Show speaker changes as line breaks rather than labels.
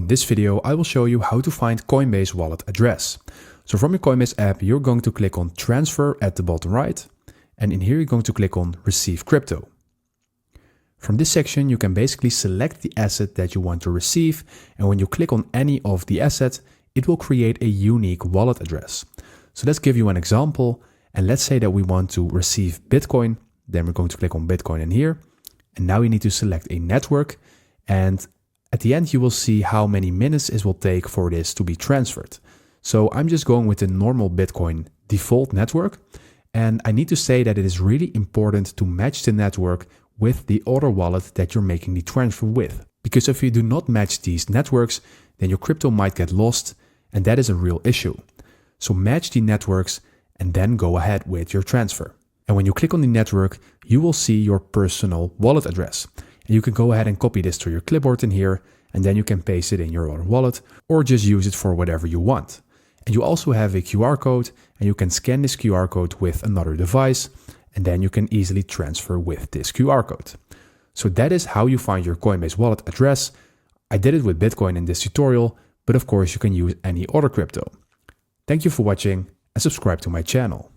this video, I will show you how to find Coinbase wallet address. So from your Coinbase app, you're going to click on transfer at the bottom right. And in here, you're going to click on receive crypto. From this section, you can basically select the asset that you want to receive. And when you click on any of the assets, it will create a unique wallet address. So let's give you an example. And let's say that we want to receive Bitcoin. Then we're going to click on Bitcoin in here. And now we need to select a network. And at the end, you will see how many minutes it will take for this to be transferred. So I'm just going with the normal Bitcoin default network. And I need to say that it is really important to match the network with the other wallet that you're making the transfer with. Because if you do not match these networks, then your crypto might get lost, and that is a real issue. So match the networks and then go ahead with your transfer. And when you click on the network, you will see your personal wallet address. And you can go ahead and copy this to your clipboard in here, and then you can paste it in your other wallet or just use it for whatever you want. And you also have a QR code, and you can scan this QR code with another device, and then you can easily transfer with this QR code. So that is how you find your Coinbase wallet address. I did it with Bitcoin in this tutorial, but of course you can use any other crypto. Thank you for watching and subscribe to my channel.